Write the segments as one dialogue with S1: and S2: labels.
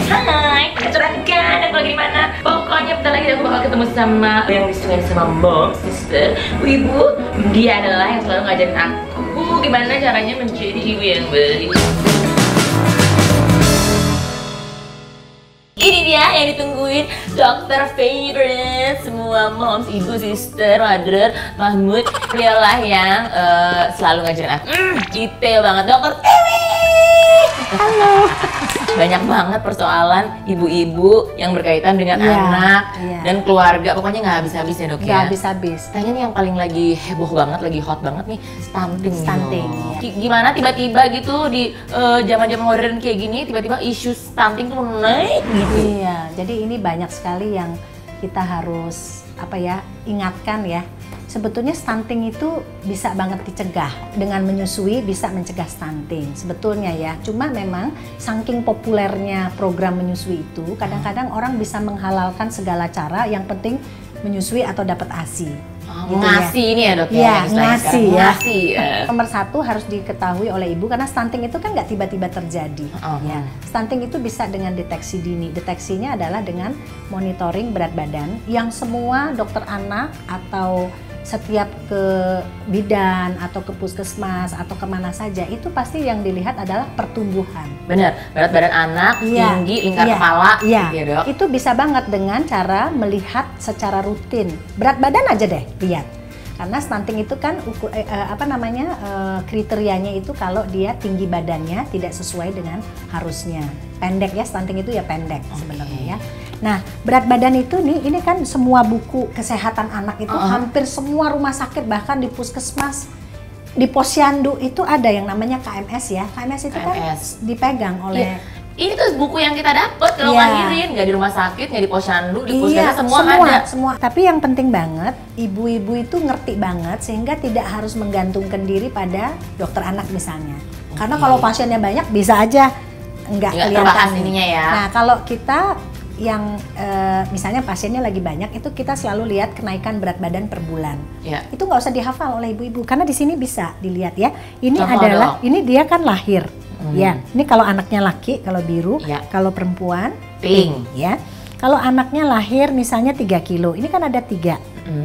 S1: Hai, curangkan aku lagi di mana? Pokoknya bentar lagi aku bakal ketemu sama yang disukain sama mom, sister, ibu. Dia adalah yang selalu ngajarin aku gimana caranya menjadi ibu yang baik. Ini dia yang ditungguin, dokter favorite semua moms, ibu, sister, mother, Mahmud. Dialah yang selalu ngajarin aku. Detail banget, dokter Tiwi. Halo. Banyak banget persoalan ibu-ibu yang berkaitan dengan anak dan keluarga. Pokoknya nggak habis-habis ya dok ya?
S2: Nggak habis-habis.
S1: Kayaknya nih yang paling lagi heboh banget, lagi hot banget nih, stunting.
S2: Stunting.
S1: Gimana tiba-tiba gitu di zaman-zaman modern kayak gini, tiba-tiba isu stunting tuh naik gitu.
S2: Iya, jadi ini banyak sekali yang kita harus ingatkan ya. Sebetulnya stunting itu bisa banget dicegah. Dengan menyusui bisa mencegah stunting sebetulnya ya. Cuma memang saking populernya program menyusui itu, kadang-kadang orang bisa menghalalkan segala cara, yang penting menyusui atau dapat ASI.
S1: Gitu ngasih ya. Ini ya dok ya?
S2: Iya, ngasih ya.
S1: Nomor
S2: 1 harus diketahui oleh ibu, karena stunting itu kan nggak tiba-tiba terjadi. Ya. Stunting itu bisa dengan deteksi dini. Deteksinya adalah dengan monitoring berat badan, yang semua dokter anak atau setiap ke bidan atau ke puskesmas atau kemana saja, itu pasti yang dilihat adalah pertumbuhan.
S1: Bener, berat badan anak, tinggi, lingkar kepala,
S2: gitu ya
S1: dok.
S2: Itu bisa banget dengan cara melihat secara rutin. Berat badan aja deh, lihat. Karena stunting itu kan kriterianya itu kalau dia tinggi badannya tidak sesuai dengan harusnya. Pendek ya, stunting itu ya pendek sebenarnya ya. Nah, berat badan itu ini kan semua buku kesehatan anak itu hampir semua rumah sakit, bahkan di puskesmas, di posyandu itu ada yang namanya KMS ya. KMS itu kan dipegang oleh
S1: Ini tuh buku yang kita dapat kalau ngelahirin, nggak di rumah sakit, nggak di posyandu, di puskesmas semua ada.
S2: Semua. Tapi yang penting banget, ibu-ibu itu ngerti banget sehingga tidak harus menggantungkan diri pada dokter anak misalnya. Karena kalau pasiennya banyak bisa aja nggak kelihatan
S1: ininya ya.
S2: Nah, kalau kita yang misalnya pasiennya lagi banyak, itu kita selalu lihat kenaikan berat badan per bulan. Itu nggak usah dihafal oleh ibu-ibu, karena di sini bisa dilihat ya. Ini ini dia kan lahir. Ya, ini kalau anaknya laki, kalau biru, kalau perempuan pink ya. Kalau anaknya lahir misalnya 3 kilo, ini kan ada 3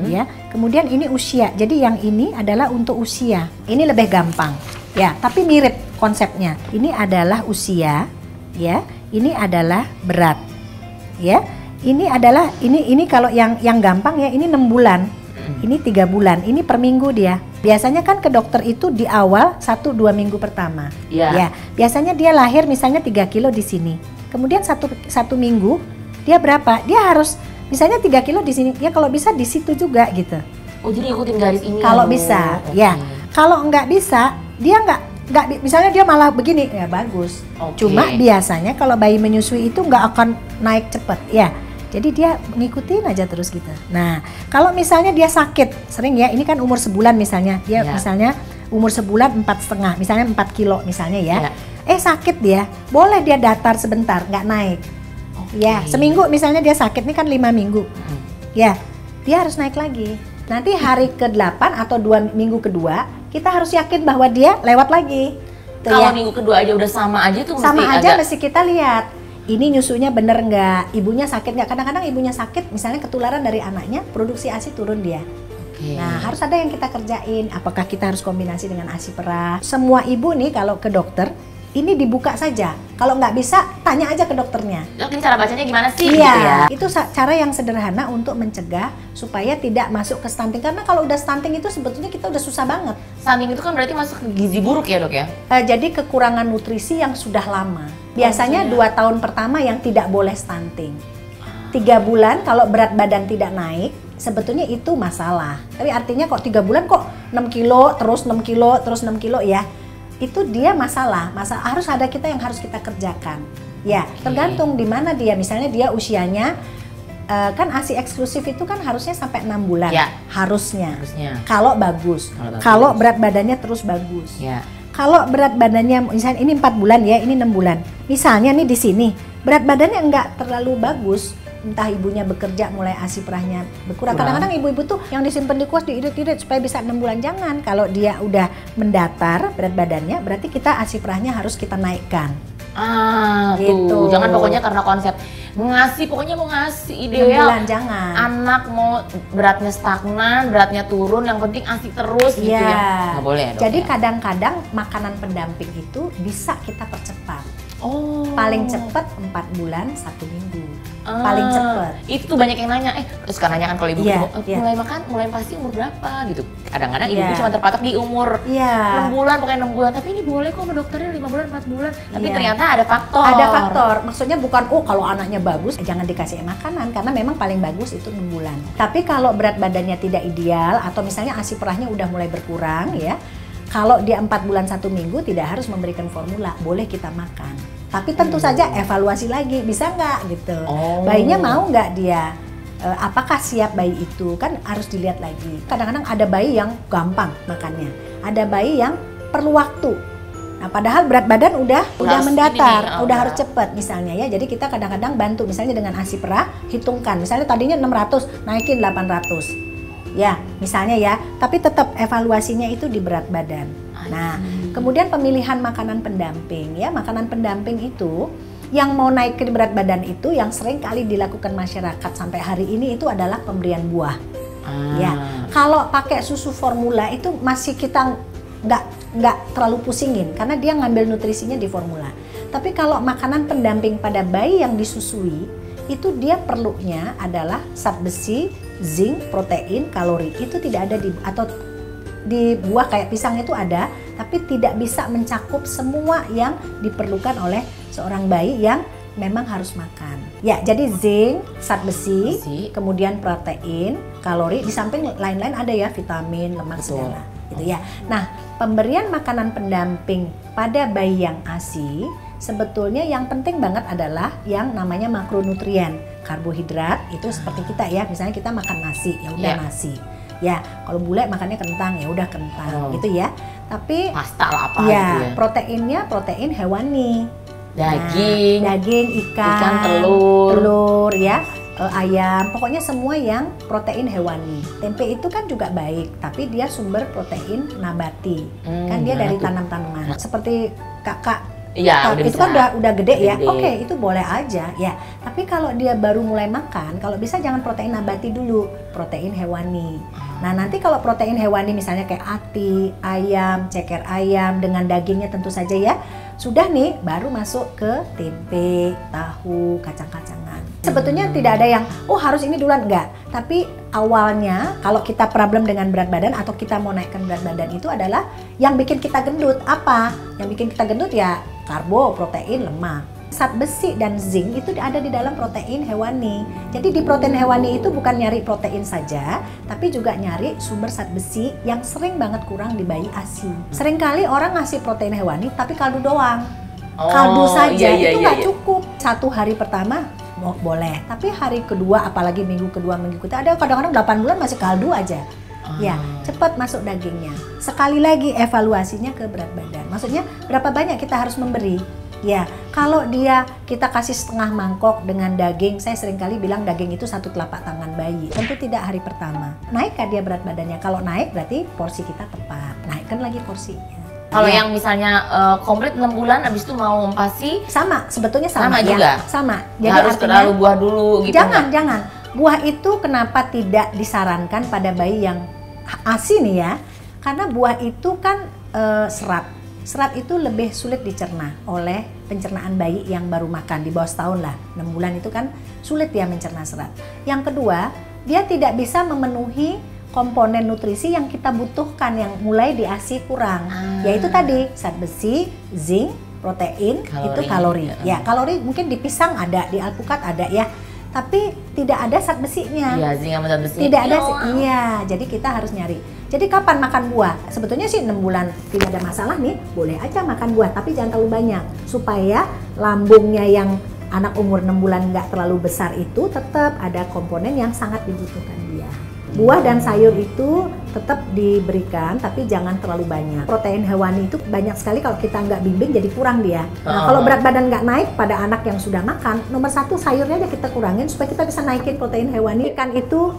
S2: ya. Kemudian ini usia, jadi yang ini adalah untuk usia. Ini lebih gampang ya, tapi mirip konsepnya. Ini adalah usia ya, ini adalah berat ya. Ini adalah ini kalau yang gampang ya, ini 6 bulan. Ini 3 bulan, ini per minggu dia. Biasanya kan ke dokter itu di awal 1-2 minggu pertama. Ya, biasanya dia lahir misalnya 3 kilo di sini. Kemudian satu minggu dia berapa? Dia harus misalnya 3 kilo di sini. Ya kalau bisa di situ juga gitu.
S1: Oh, jadi ikutin garis ini.
S2: Kalau bisa, ya. Kalau nggak bisa, dia nggak misalnya dia malah begini, ya bagus. Cuma biasanya kalau bayi menyusui itu nggak akan naik cepet ya. Jadi dia ngikutin aja terus gitu. Nah, kalau misalnya dia sakit, sering ya, ini kan umur sebulan misalnya, dia misalnya umur sebulan 4,5, misalnya 4 kilo misalnya ya. Sakit dia, boleh dia datar sebentar, nggak naik. Ya, seminggu misalnya dia sakit, ini kan 5 minggu. Ya, dia harus naik lagi. Nanti hari ke-8 atau 2 minggu kedua, kita harus yakin bahwa dia lewat lagi.
S1: Kalau minggu kedua aja udah sama aja tuh
S2: mesti kita lihat. Ini nyusunya bener nggak, ibunya sakit nggak? Kadang-kadang ibunya sakit, misalnya ketularan dari anaknya, produksi ASI turun dia. Nah, harus ada yang kita kerjain. Apakah kita harus kombinasi dengan ASI perah? Semua ibu nih kalau ke dokter, ini dibuka saja. Kalau nggak bisa, tanya aja ke dokternya.
S1: Dok, ini cara bacanya gimana sih?
S2: Iya, itu cara yang sederhana untuk mencegah supaya tidak masuk ke stunting. Karena kalau udah stunting itu sebetulnya kita udah susah banget.
S1: Stunting itu kan berarti masuk ke gizi buruk ya dok ya?
S2: Jadi kekurangan nutrisi yang sudah lama. Biasanya 2 tahun pertama yang tidak boleh stunting. 3 bulan kalau berat badan tidak naik, sebetulnya itu masalah. Tapi artinya kok 3 bulan kok 6 kilo, terus 6 kilo, terus 6 kilo ya. Itu dia masalah harus ada kita yang harus kita kerjakan. Ya, tergantung di mana dia. Misalnya dia usianya kan ASI eksklusif itu kan harusnya sampai 6 bulan. Harusnya. Kalau bagus. Kalau berat badannya terus bagus. Kalau berat badannya misalnya ini 4 bulan ya, ini 6 bulan. Misalnya nih di sini berat badannya enggak terlalu bagus, entah ibunya bekerja mulai ASI perahnya berkurang. Kadang-kadang ibu-ibu tuh yang disimpan di kuas diirit-irit supaya bisa 6 bulan. Jangan, kalau dia udah mendatar berat badannya berarti kita ASI perahnya harus kita naikkan.
S1: Gitu. Tuh. Jangan pokoknya karena konsep ngasih, pokoknya mau ngasih ideal.
S2: Jangan.
S1: Anak mau beratnya stagnan, beratnya turun, yang penting asik terus gitu ya. Nggak boleh ya, Dok,
S2: jadi kadang-kadang makanan pendamping itu bisa kita percepat. Paling cepat 4 bulan 1 minggu. Paling cepat.
S1: Itu banyak yang nanya, terus kan nanya kan kalau ibu mulai makan, mulai pasti umur berapa gitu. Kadang-kadang ibu cuma terpatok di umur 6 bulan, pokoknya 6 bulan. Tapi ini boleh kok sama dokternya 5 bulan, 4 bulan. Tapi ternyata ada faktor.
S2: Ada faktor. Maksudnya bukan kalau anaknya bagus jangan dikasih makanan, karena memang paling bagus itu 6 bulan. Tapi kalau berat badannya tidak ideal atau misalnya ASI perahnya udah mulai berkurang ya, kalau dia 4 bulan 1 minggu tidak harus memberikan formula, boleh kita makan. Tapi tentu saja evaluasi lagi, bisa nggak gitu. Bayinya mau nggak dia, apakah siap bayi itu, kan harus dilihat lagi. Kadang-kadang ada bayi yang gampang makannya, ada bayi yang perlu waktu. Nah, padahal berat badan udah mendatar, udah harus cepet misalnya ya. Jadi kita kadang-kadang bantu misalnya dengan ASI perah, hitungkan. Misalnya tadinya 600, naikin 800. Ya, misalnya ya. Tapi tetap evaluasinya itu di berat badan. Nah, kemudian pemilihan makanan pendamping ya. Makanan pendamping itu yang mau naik ke berat badan itu yang sering kali dilakukan masyarakat sampai hari ini itu adalah pemberian buah. Ya, kalau pakai susu formula itu masih kita nggak terlalu pusingin karena dia ngambil nutrisinya di formula. Tapi kalau makanan pendamping pada bayi yang disusui itu dia perlunya adalah zat besi, zinc, protein, kalori. Itu tidak ada di buah kayak pisang itu ada, tapi tidak bisa mencakup semua yang diperlukan oleh seorang bayi yang memang harus makan. Ya, jadi zinc, zat besi, kemudian protein, kalori, di samping lain-lain ada ya, vitamin, lemak segala. Gitu ya. Nah, pemberian makanan pendamping pada bayi yang ASI sebetulnya yang penting banget adalah yang namanya makronutrien. Karbohidrat itu seperti kita ya, misalnya kita makan nasi, ya udah nasi. Ya, kalau bule makannya kentang, ya udah kentang gitu ya. Tapi
S1: pasta lah apa
S2: ya,
S1: gitu ya.
S2: proteinnya protein hewani.
S1: Daging,
S2: ikan, telur ya. Ayam, pokoknya semua yang protein hewani. Tempe itu kan juga baik, tapi dia sumber protein nabati. Kan dia dari tanam-tanaman. Seperti kakak itu kan udah gede ya. Oke, itu boleh aja ya. Tapi kalau dia baru mulai makan, kalau bisa jangan protein nabati dulu, protein hewani. Nah, nanti kalau protein hewani misalnya kayak ati, ayam, ceker ayam dengan dagingnya tentu saja ya. Sudah nih baru masuk ke tempe, tahu, kacang-kacangan. Sebetulnya tidak ada yang harus ini duluan, enggak. Tapi awalnya kalau kita problem dengan berat badan atau kita mau naikkan berat badan itu adalah yang bikin kita gendut. Apa? Yang bikin kita gendut ya karbo, protein, lemak. Zat besi dan zinc itu ada di dalam protein hewani. Jadi di protein hewani itu bukan nyari protein saja, tapi juga nyari sumber zat besi yang sering banget kurang di bayi ASI. Seringkali orang ngasih protein hewani tapi kaldu doang. Kaldu saja itu nggak cukup. 1 hari pertama boleh, tapi hari kedua apalagi minggu kedua, minggu ketiga ada kadang-kadang 8 bulan masih kaldu aja. Ya, cepat masuk dagingnya. Sekali lagi evaluasinya ke berat badan. Maksudnya berapa banyak kita harus memberi? Ya, kalau kita kasih setengah mangkok dengan daging, saya seringkali bilang daging itu 1 telapak tangan bayi. Tentu tidak hari pertama. Naikkah dia berat badannya? Kalau naik berarti porsi kita tepat. Naikkan lagi porsinya.
S1: Kalau yang misalnya komplit 6 bulan abis itu mau PASI
S2: sama, sebetulnya sama ya.
S1: Juga?
S2: Sama.
S1: Jadi harus terlalu buah dulu gitu.
S2: Jangan. Buah itu kenapa tidak disarankan pada bayi yang ASI nih ya? Karena buah itu kan serat. Serat itu lebih sulit dicerna oleh pencernaan bayi yang baru makan di bawah setahun lah. 6 bulan itu kan sulit dia mencerna serat. Yang kedua, dia tidak bisa memenuhi komponen nutrisi yang kita butuhkan yang mulai di ASI kurang. Yaitu tadi zat besi, zinc, protein, itu kalori. Ya, kalori mungkin di pisang ada, di alpukat ada ya. Tapi tidak ada zat besinya.
S1: Iya, zinc sama zat besi.
S2: Tidak ada iya, jadi kita harus nyari. Jadi kapan makan buah? Sebetulnya sih 6 bulan tidak ada masalah nih, boleh aja makan buah, tapi jangan terlalu banyak. Supaya lambungnya yang anak umur 6 bulan nggak terlalu besar itu tetap ada komponen yang sangat dibutuhkan dia. Buah dan sayur itu tetap diberikan, tapi jangan terlalu banyak. Protein hewani itu banyak sekali kalau kita nggak bimbing jadi kurang dia. Nah, kalau berat badan nggak naik pada anak yang sudah makan, nomor 1 sayurnya aja kita kurangin supaya kita bisa naikin protein hewani. Ikan itu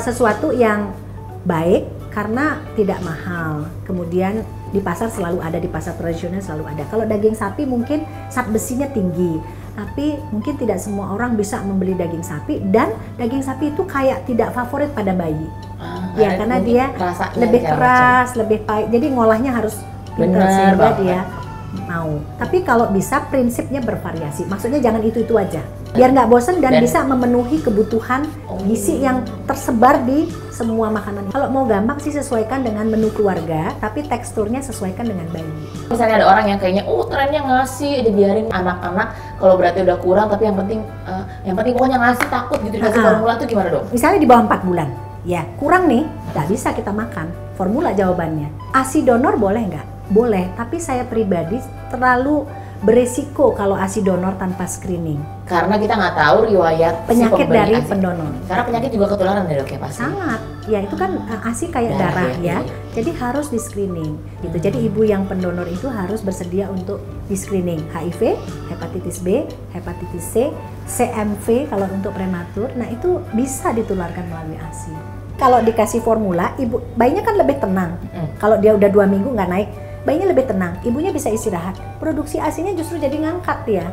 S2: sesuatu yang baik karena tidak mahal. Kemudian di pasar selalu ada, di pasar tradisional selalu ada. Kalau daging sapi mungkin zat besinya tinggi, tapi mungkin tidak semua orang bisa membeli daging sapi, dan daging sapi itu kayak tidak favorit pada bayi. Ya karena dia lebih keras, lebih pahit, jadi ngolahnya harus pintar sehingga dia mau. Tapi kalau bisa prinsipnya bervariasi, maksudnya jangan itu-itu aja, biar nggak bosen dan bisa memenuhi kebutuhan gizi yang tersebar di semua makanan. Kalau mau gampang sih sesuaikan dengan menu keluarga, tapi teksturnya sesuaikan dengan bayi.
S1: Misalnya ada orang yang kayaknya, trennya ngasih aja, biarin anak-anak kalau berarti udah kurang, tapi yang penting pokoknya ngasih, takut gitu dikasih formula tuh gimana dong?
S2: Misalnya di bawah 4 bulan, ya kurang nih, nggak bisa kita makan. Formula jawabannya. ASI donor boleh nggak? Boleh, tapi saya pribadi terlalu beresiko kalau ASI donor tanpa screening.
S1: Karena kita nggak tahu riwayat
S2: penyakit
S1: si
S2: dari
S1: ASI.
S2: pendonor.
S1: Karena penyakit juga ketularan ya dok ya pasti.
S2: Sangat, ya itu kan ASI kayak darah ya. Jadi harus di screening. Gitu. Jadi ibu yang pendonor itu harus bersedia untuk di screening HIV, hepatitis B, hepatitis C, CMV kalau untuk prematur. Nah itu bisa ditularkan melalui ASI. Kalau dikasih formula, bayinya kan lebih tenang. Kalau dia udah 2 minggu nggak naik, bayinya lebih tenang, ibunya bisa istirahat. Produksi ASI-nya justru jadi ngangkat ya.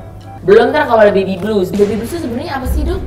S1: Belum kan kalau ada baby blues. Baby blues itu sebenarnya apa sih dok?